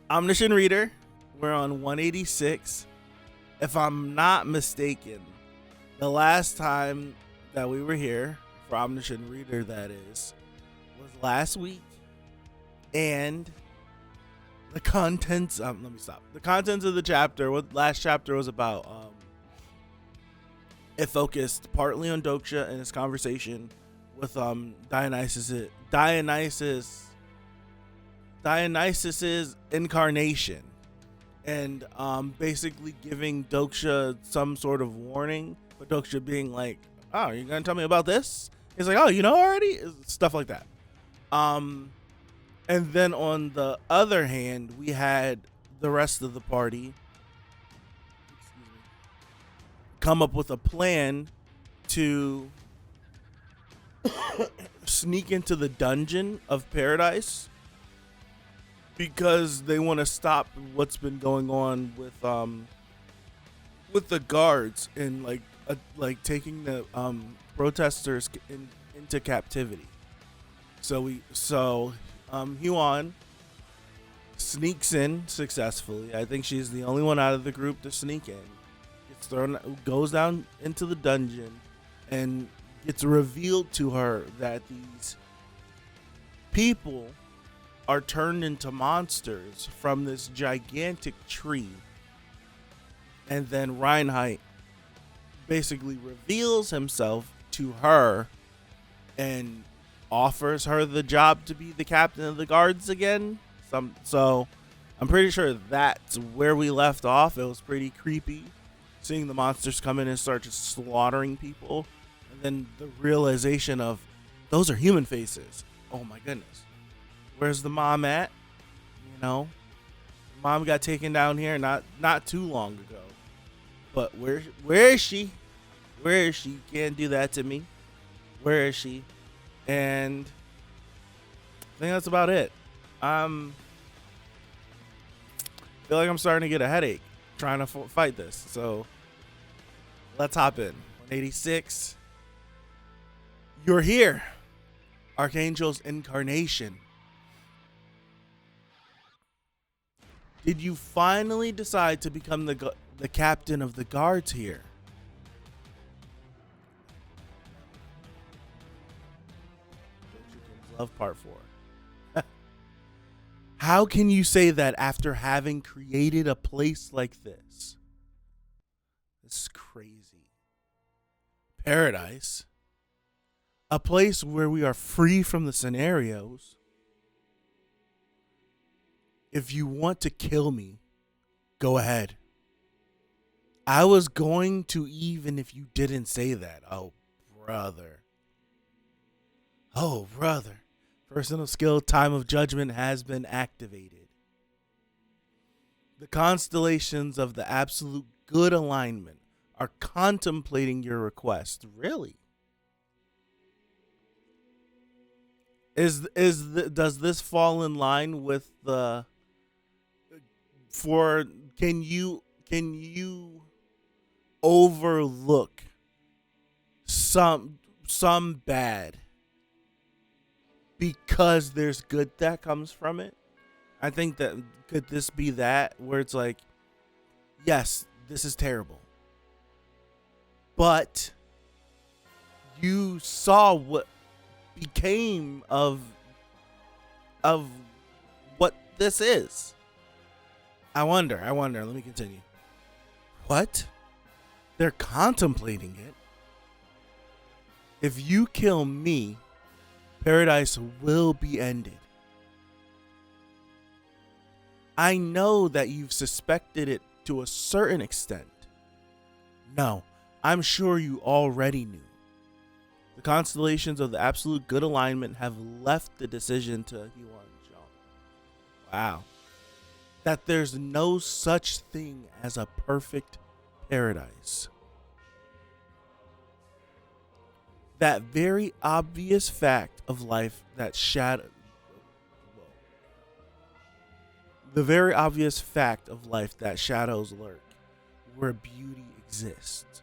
Omniscient Reader. We're on 186. If I'm not mistaken, the last time that we were here for Omniscient Reader, that is, was last week. And the contents, let me stop. The contents of the chapter, what last chapter was about, it focused partly on Doksha and his conversation with Dionysus's incarnation, and basically giving Doksha some sort of warning, but Doksha being like, "Oh, you're gonna tell me about this?" He's like, "Oh, you know already?" Stuff like that. And then on the other hand, we had the rest of the party come up with a plan to sneak into the dungeon of paradise because they want to stop what's been going on with the guards and like taking the protesters into captivity. So Huan sneaks in successfully. I think she's the only one out of the group to sneak in. Gets thrown, goes down into the dungeon, and it's revealed to her that these people are turned into monsters from this gigantic tree. And then Reinhardt basically reveals himself to her and offers her the job to be the captain of the guards again. So I'm pretty sure that's where we left off. It was pretty creepy seeing the monsters come in and start just slaughtering people. And then the realization of those are human faces. Oh my goodness. Where's the mom at? You know, mom got taken down here not too long ago. But where is she? Where is she? Can't do that to me. Where is she? And I think that's about it. Feel like I'm starting to get a headache trying to fight this. So let's hop in. 186. You're here. Archangel's incarnation. Did you finally decide to become the captain of the guards here? Love part 4. How can you say that after having created a place like this? This is crazy. Paradise. A place where we are free from the scenarios. If you want to kill me, go ahead. I was going to, even if you didn't say that. Oh, brother. Oh, brother. Personal skill time of judgment has been activated. The constellations of the absolute good alignment are contemplating your request. Really? Does this fall in line with the can you overlook some bad because there's good that comes from it? I think that could this be that where it's like, yes, this is terrible, but you saw what became of what this is. I wonder, let me continue. What? They're contemplating it. If you kill me, paradise will be ended. I know that you've suspected it to a certain extent. No, I'm sure you already knew. The constellations of the absolute good alignment have left the decision to Huan Zhang. Wow. That there's no such thing as a perfect paradise. That very obvious fact of life that the very obvious fact of life that shadows lurk, where beauty exists.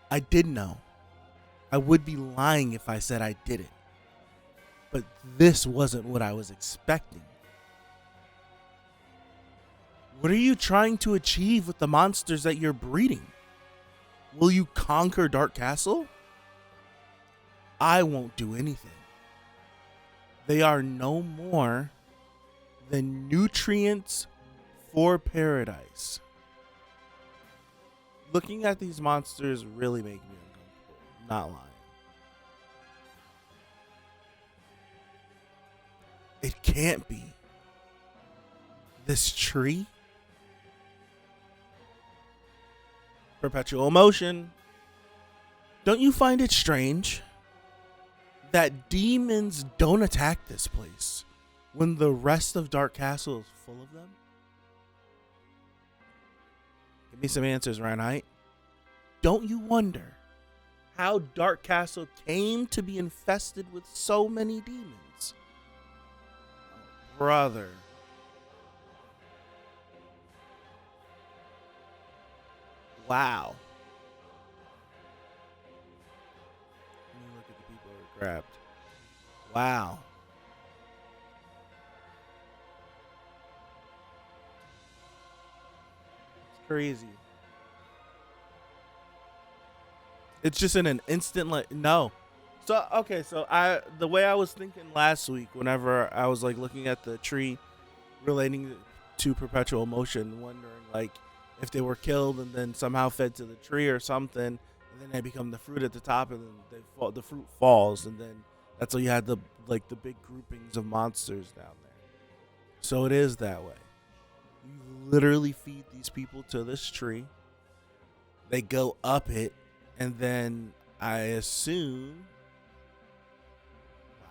I did know. I would be lying if I said I didn't. but this wasn't what I was expecting. What are you trying to achieve with the monsters that you're breeding? Will you conquer Dark Castle? I won't do anything. They are no more than nutrients for paradise. Looking at these monsters really make me uncomfortable. Not lying. It can't be. This tree? Perpetual motion. Don't you find it strange that demons don't attack this place when the rest of Dark Castle is full of them? Give me some answers, Reinhardt. Don't you wonder how Dark Castle came to be infested with so many demons? Oh, brother. Wow. Let me look at the people who are grabbed. Wow. It's crazy. It's just in an instant, like, no. So, okay, so the way I was thinking last week, whenever I was like looking at the tree relating to perpetual motion, wondering like if they were killed and then somehow fed to the tree or something, and then they become the fruit at the top, and then the fruit falls, and then that's why you had the big groupings of monsters down there. So it is that way. You literally feed these people to this tree. They go up it, and then I assume, wow,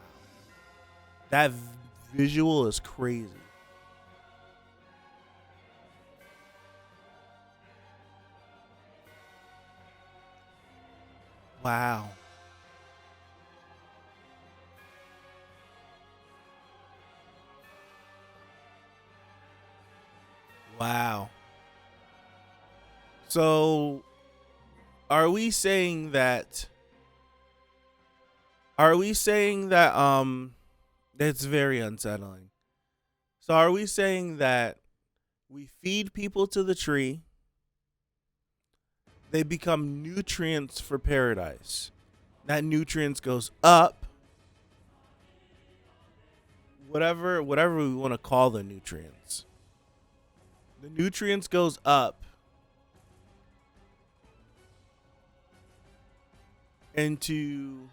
that visual is crazy. Wow. Wow. So are we saying that it's very unsettling. So are we saying that we feed people to the tree, they become nutrients for paradise. That nutrients goes up. Whatever we want to call the nutrients. The nutrients goes up into,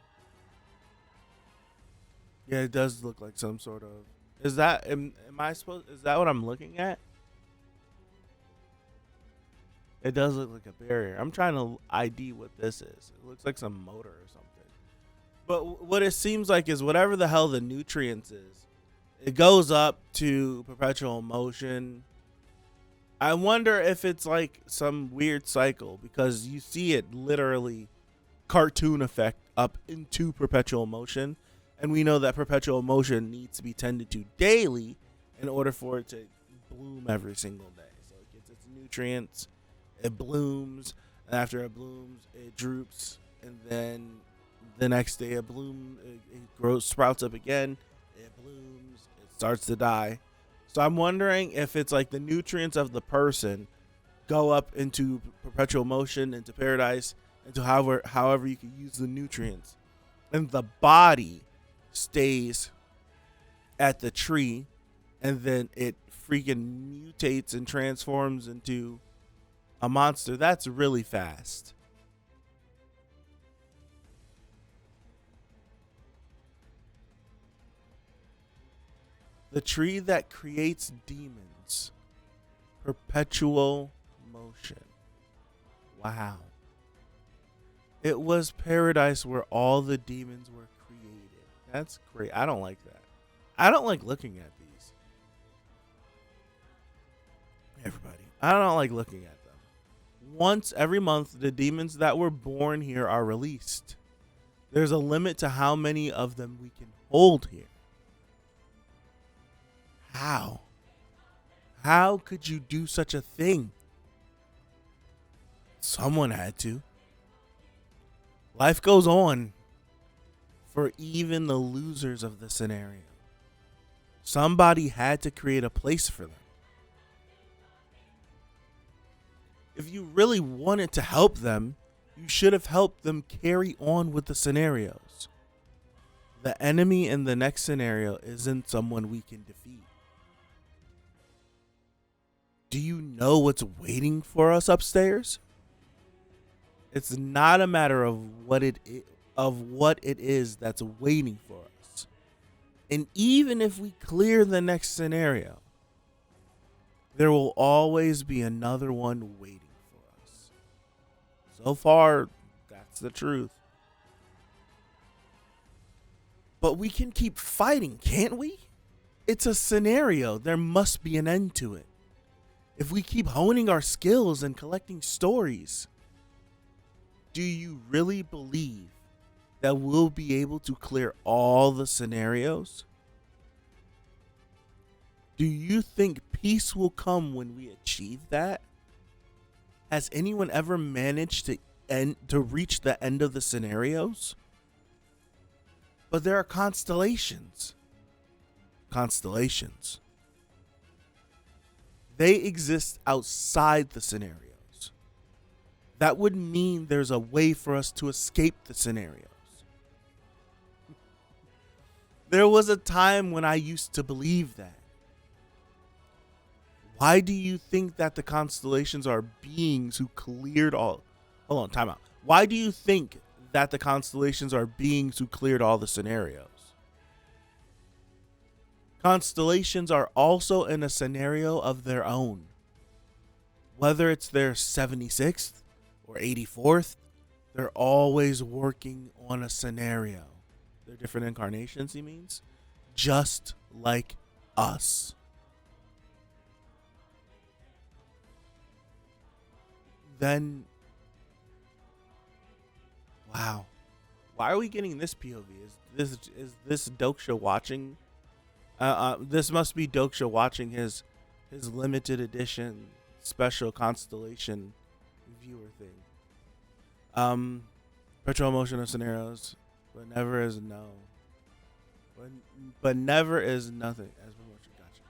yeah, it does look like some sort of, is that is that what I'm looking at? It does look like a barrier. I'm trying to ID what this is. It looks like some motor or something. But what it seems like is whatever the hell the nutrients is, it goes up to perpetual motion. I wonder if it's like some weird cycle, because you see it literally cartoon effect up into perpetual motion. And we know that perpetual motion needs to be tended to daily in order for it to bloom every single day. So it gets its nutrients. It blooms, and after it blooms, it droops, and then the next day it grows, sprouts up again, it blooms, it starts to die. So I'm wondering if it's like the nutrients of the person go up into perpetual motion, into paradise, into however you can use the nutrients, and the body stays at the tree, and then it freaking mutates and transforms into a monster. That's really fast. The tree that creates demons. Perpetual motion. Wow. It was paradise where all the demons were created. That's great. I don't like that. I don't like looking at these. Everybody. I don't like looking at them. Once every month, the demons that were born here are released. There's a limit to how many of them we can hold here. How? How could you do such a thing? Someone had to. Life goes on. for even the losers of the scenario. Somebody had to create a place for them. If you really wanted to help them, you should have helped them carry on with the scenarios. The enemy in the next scenario isn't someone we can defeat. Do you know what's waiting for us upstairs? It's not a matter of what it is that's waiting for us. And even if we clear the next scenario, there will always be another one waiting for us. So far, that's the truth. But we can keep fighting, can't we? It's a scenario. There must be an end to it. If we keep honing our skills and collecting stories, do you really believe that we'll be able to clear all the scenarios? Do you think peace will come when we achieve that? Has anyone ever managed to reach the end of the scenarios? But there are constellations. Constellations. They exist outside the scenarios. That would mean there's a way for us to escape the scenarios. There was a time when I used to believe that. Why do you think that the constellations are beings who cleared all... Hold on, time out. Why do you think that the constellations are beings who cleared all the scenarios? Constellations are also in a scenario of their own. Whether it's their 76th or 84th, they're always working on a scenario. They're different incarnations, he means. Just like us. Then, wow. Why are we getting this POV? Is this Doksha watching? This must be Doksha watching his limited edition special constellation viewer thing. Retro emotion of scenarios, but never is no. But never is nothing. As promotion, gotcha.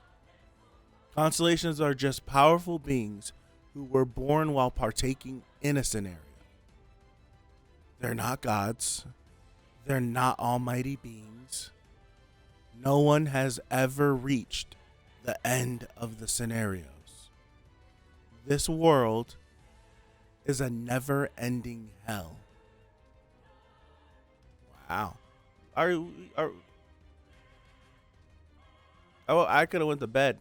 Constellations are just powerful beings who were born while partaking in a scenario. They're not gods. They're not almighty beings. No one has ever reached the end of the scenarios. This world is a never-ending hell. Wow. Oh, I could have went to bed.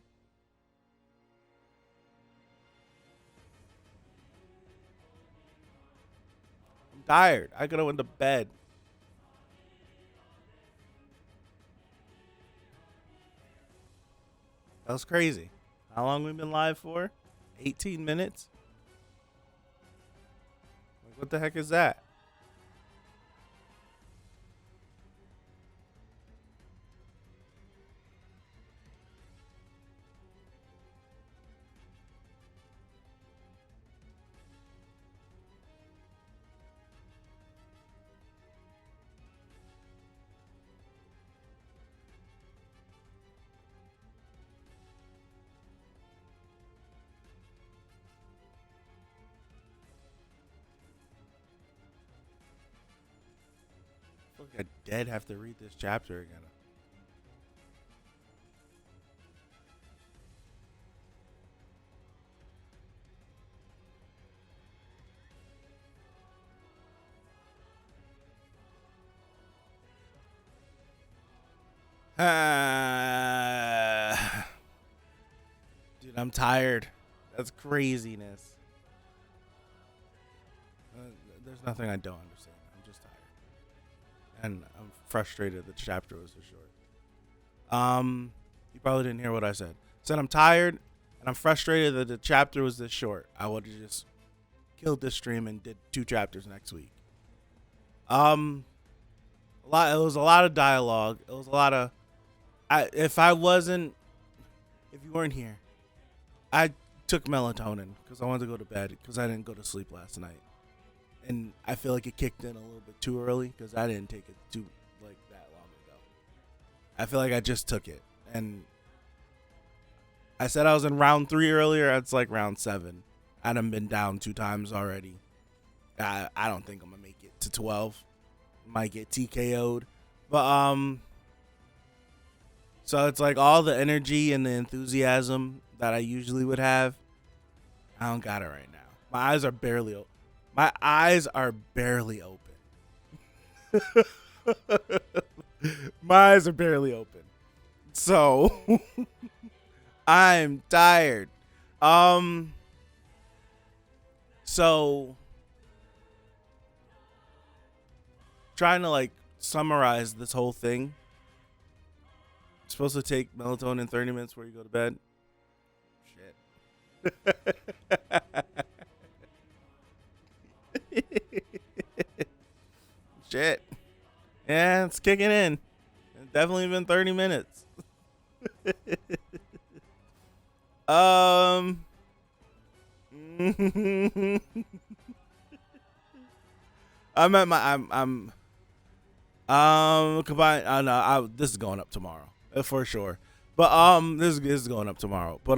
I'm tired. I could have went to bed. That was crazy. How long we been live for? 18 minutes? Like, what the heck is that? Like a dead have to read this chapter again. Dude, I'm tired. That's craziness. There's nothing I don't understand. I'm just tired. And I'm frustrated the chapter was so short. You probably didn't hear what I said. I said I'm tired and I'm frustrated that the chapter was this short. I would have just killed this stream and did 2 chapters next week. It was a lot of dialogue. It was a lot of if you weren't here, I took melatonin because I wanted to go to bed because I didn't go to sleep last night. And I feel like it kicked in a little bit too early because I didn't take it too, like, I feel like I just took it. And I said I was in round 3 earlier. It's like round 7. I done been down 2 times already. I don't think I'm gonna make it to 12. Might get TKO'd. But so it's like all the energy and the enthusiasm that I usually would have, I don't got it right now. My eyes are barely open. My eyes are barely open. My eyes are barely open. So I'm tired. So trying to like summarize this whole thing. It's supposed to take melatonin 30 minutes before you go to bed. Shit. Shit. Yeah, it's kicking in. It's definitely been 30 minutes. I'm at my combined. No, this is going up tomorrow for sure. But this is going up tomorrow. But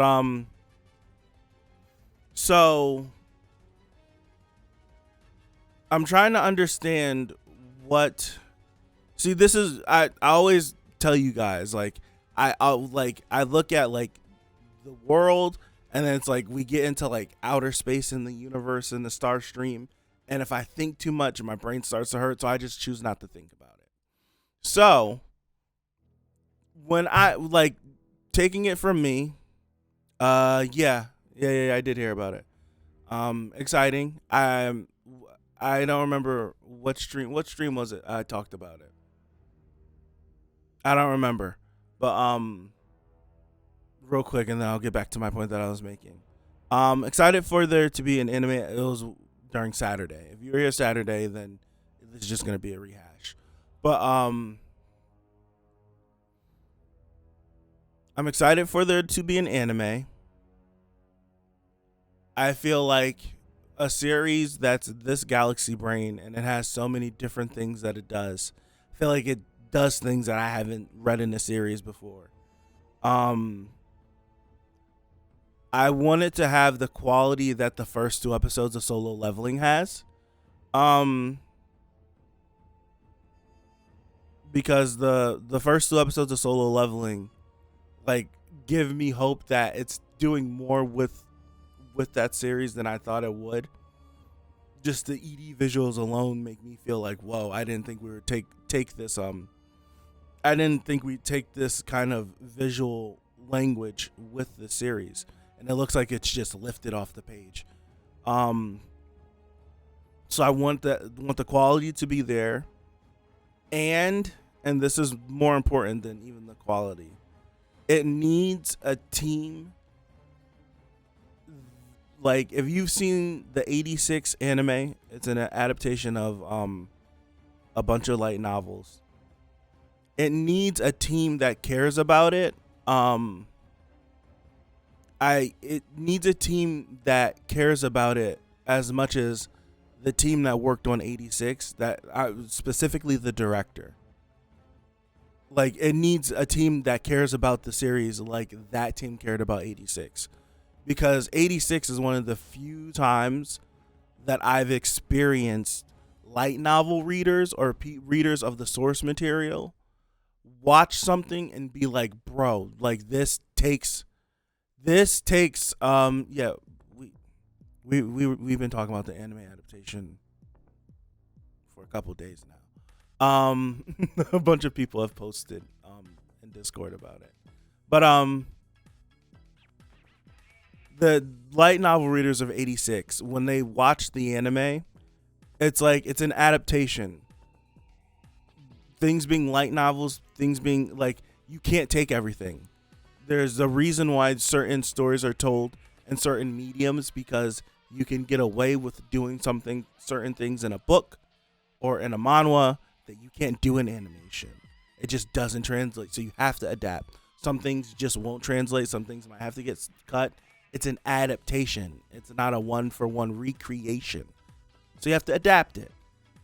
so I'm trying to understand what. See, this is I always tell you guys like I look at like the world, and then it's like we get into like outer space in the universe and the star stream, and if I think too much, my brain starts to hurt, so I just choose not to think about it. So when I like taking it from me, yeah, I did hear about it. Exciting. I don't remember what stream was it I talked about it. I don't remember, but real quick, and then I'll get back to my point that I was making. Excited for there to be an anime. It was during Saturday. If you were here Saturday, then it's just gonna be a rehash. But I'm excited for there to be an anime. I feel like a series that's this galaxy brain and it has so many different things that it does. I feel like it does things that I haven't read in a series before. I want it to have the quality that the first 2 episodes of Solo Leveling has. Because the first 2 episodes of Solo Leveling like give me hope that it's doing more with that series than I thought it would. Just the ED visuals alone make me feel like, whoa, I didn't think we would take this I didn't think we'd take this kind of visual language with the series, and it looks like it's just lifted off the page. So I want the quality to be there, and this is more important than even the quality. It needs a team. Like, if you've seen the 86 anime, it's an adaptation of a bunch of light novels. It needs a team that cares about it. It needs a team that cares about it as much as the team that worked on 86, specifically the director. Like, it needs a team that cares about the series like that team cared about 86. Because 86 is one of the few times that I've experienced light novel readers or readers of the source material watch something and be like, bro, like this takes we've been talking about the anime adaptation for a couple days now. A bunch of people have posted in Discord about it. But the light novel readers of 86, when they watch the anime, it's like it's an adaptation. Things being light novels, things being like, you can't take everything. There's a reason why certain stories are told in certain mediums, because you can get away with doing certain things in a book or in a manhwa that you can't do in animation. It just doesn't translate, so you have to adapt. Some things just won't translate. Some things might have to get cut. It's an adaptation. It's not a one-for-one recreation. So you have to adapt it.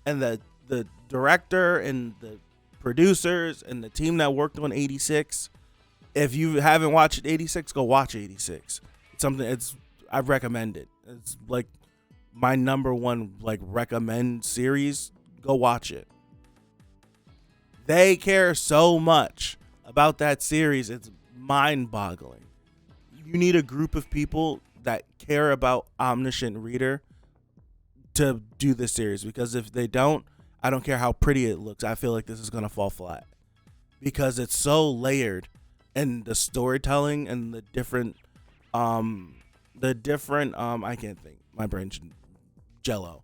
And the director and the producers and the team that worked on 86. If you haven't watched 86, go watch 86. It's something I recommend it. It's like my number one like recommend series. Go watch it. They care so much about that series. It's mind-boggling. You need a group of people that care about Omniscient Reader to do this series, because if they don't, I don't care how pretty it looks, I feel like this is going to fall flat, because it's so layered, and the storytelling and the different I can't think, my brain's jello,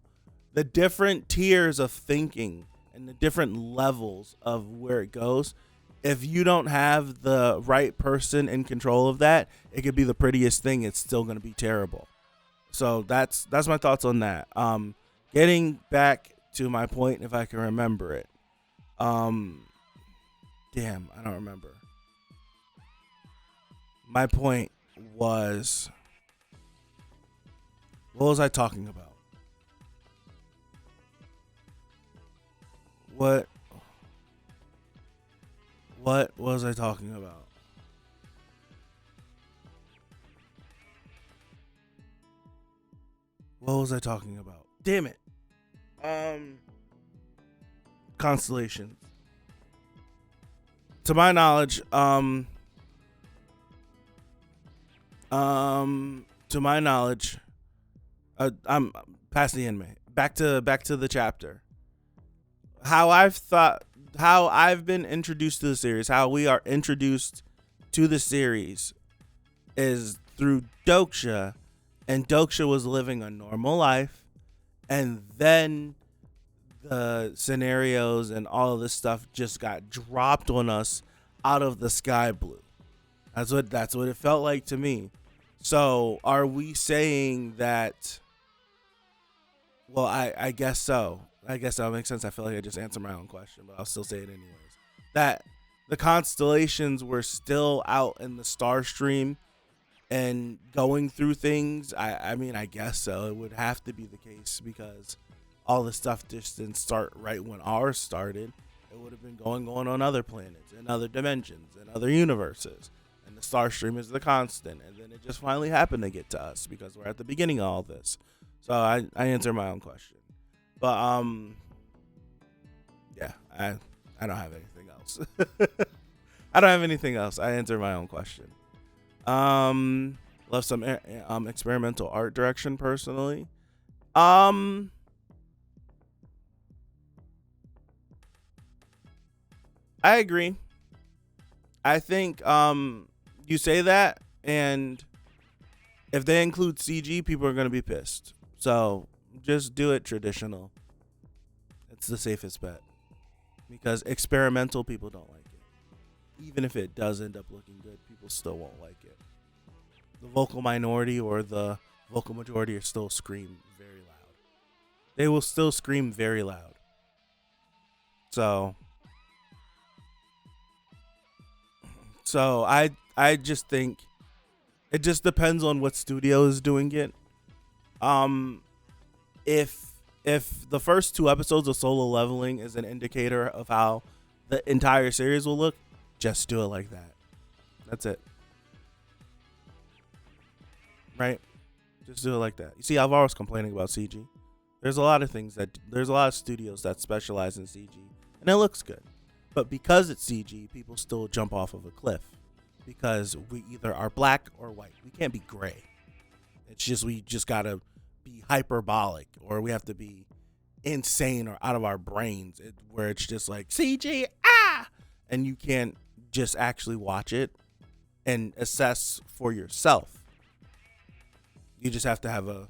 the different tiers of thinking and the different levels of where it goes. If you don't have the right person in control of that, it could be the prettiest thing, it's still going to be terrible. So that's my thoughts on that. Getting back to my point, if I can remember it. Damn, I don't remember. My point was, what was I talking about? What was I talking about? What was I talking about? Damn it. Constellations. To my knowledge, I'm past the anime. Back to the chapter. How I've been introduced to the series, how we are introduced to the series is through Doksha, and Doksha was living a normal life, and then the scenarios and all of this stuff just got dropped on us out of the sky blue. That's what it felt like to me. So are we saying that? Well, I guess so. I guess that makes sense. I feel like I just answered my own question, but I'll still say it anyways. That the constellations were still out in the star stream and going through things. I mean, I guess so. It would have to be the case, because all the stuff just didn't start right when ours started. It would have been going on other planets and other dimensions and other universes. And the star stream is the constant. And then it just finally happened to get to us because we're at the beginning of all this. So I answered my own question. But yeah, I don't have anything else. I don't have anything else. I answered my own question. Love some experimental art direction personally. I agree. I think you say that, and if they include CG, people are going to be pissed. So just do it traditional. It's the safest bet, because experimental people don't like it. Even if it does end up looking good, people still won't like it. The vocal minority or the vocal majority are still scream very loud. They will still scream very loud. So I just think it just depends on what studio is doing it. If the first 2 episodes of Solo Leveling is an indicator of how the entire series will look, just do it like that. That's it. Right? Just do it like that. You see, I've always complaining about CG. There's a lot of studios that specialize in CG, and it looks good. But because it's CG, people still jump off of a cliff, because we either are black or white. We can't be gray. It's just, we just gotta be hyperbolic, or we have to be insane or out of our brains, where it's just like CG, and you can't just actually watch it and assess for yourself. You just have to have a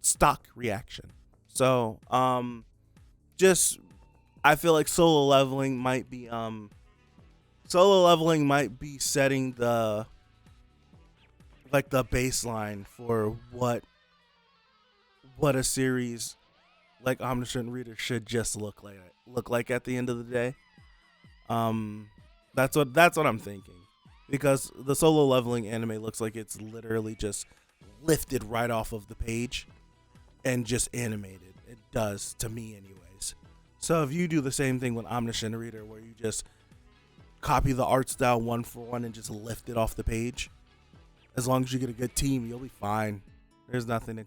stock reaction. So I feel like solo leveling might be setting the baseline for what a series like Omniscient Reader should just look like at the end of the day. That's what I'm thinking, because the solo leveling anime looks like it's literally just lifted right off of the page and just animated. It does, to me anyways. So if you do the same thing with Omniscient Reader, where you just copy the art style one for one and just lift it off the page, as long as you get a good team, you'll be fine. There's nothing to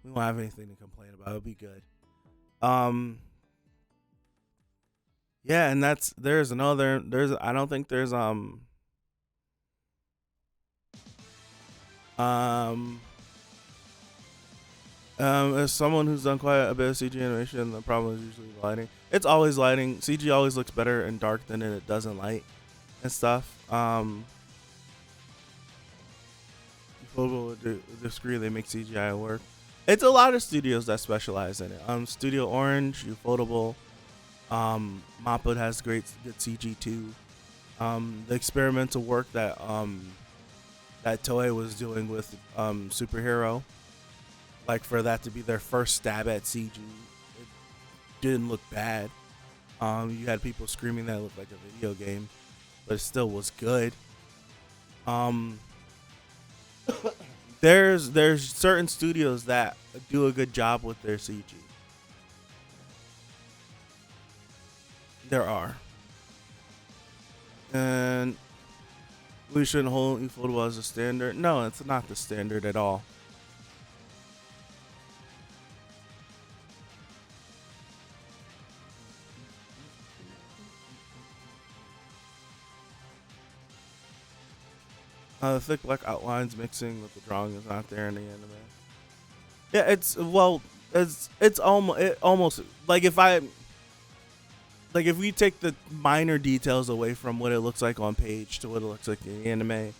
we won't have anything to complain about. It'll be good. Yeah, and there's I don't think there's as someone who's done quite a bit of CG animation, the problem is usually lighting. It's always lighting. CG always looks better in dark than it does in light and stuff. Disagree, they make CGI work. It's a lot of studios that specialize in it. Studio Orange, Ufotable, Mappa has good CG too. The experimental work that Toei was doing with Superhero, like for that to be their first stab at CG, it didn't look bad. You had people screaming that it looked like a video game, but it still was good. There's certain studios that do a good job with their CG. There are. And we shouldn't hold eFootball as a standard. No, it's not the standard at all. The thick black outlines mixing with the drawing is not there in the anime. Yeah, it's almost like if we take the minor details away from what it looks like on page to what it looks like in the anime,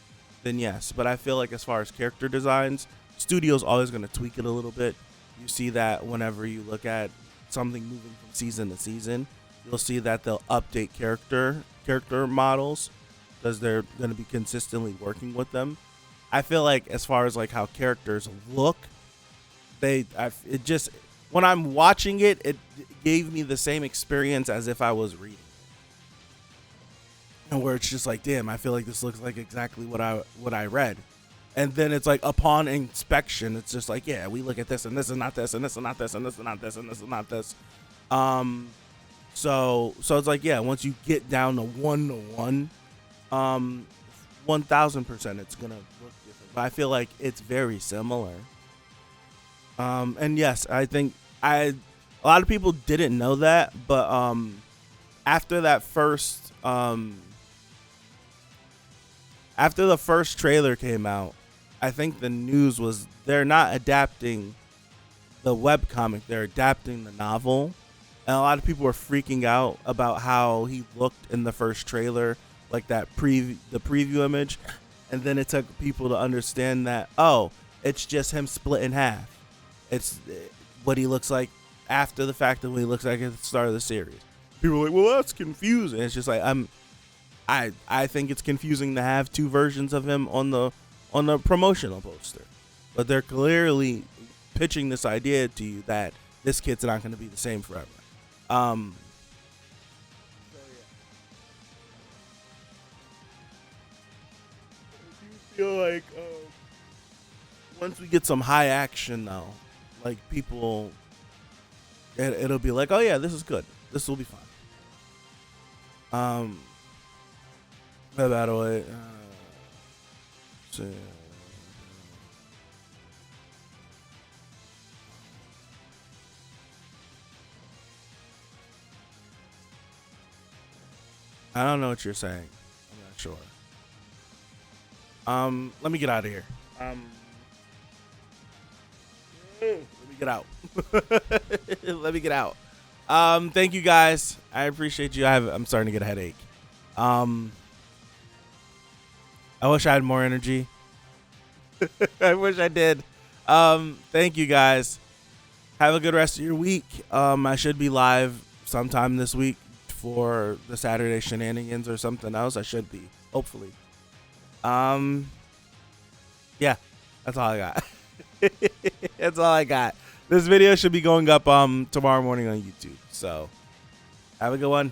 then yes. But I feel like as far as character designs, studio's always going to tweak it a little bit. You see that whenever you look at something moving from season to season, you'll see that they'll update character models, because they're going to be consistently working with them. I feel like as far as like how characters look, when I'm watching it, it gave me the same experience as if I was reading. And where it's just like, damn, I feel like this looks like exactly what I read. And then it's like upon inspection, it's just like, yeah, we look at this and this is not this and this is not this and this is not this and this is not this. So it's like, yeah, once you get down to 1-to-1, 1000% it's gonna look different, but I feel like it's very similar. And yes, I think a lot of people didn't know that, but after the first trailer came out, I think the news was they're not adapting the webcomic, they're adapting the novel. And a lot of people were freaking out about how he looked in the first trailer, like that the preview image, and then it took people to understand that, oh, it's just him split in half. It's what he looks like after the fact and what he looks like at the start of the series. People are like, well, that's confusing. It's just like, I think it's confusing to have two versions of him on the promotional poster, but they're clearly pitching this idea to you that this kid's not going to be the same forever. Feel like once we get some high action though, like people, it'll be like, oh yeah, this is good, this will be fun. By the way, I don't know what you're saying. I'm not sure. Let me get out of here. Let me get out. Let me get out. Thank you guys. I appreciate you. I'm starting to get a headache. I wish I had more energy. I wish I did. Thank you guys. Have a good rest of your week. I should be live sometime this week for the Saturday shenanigans or something else. I should be, hopefully. Yeah, that's all I got. That's all I got. This video should be going up tomorrow morning on YouTube. So have a good one.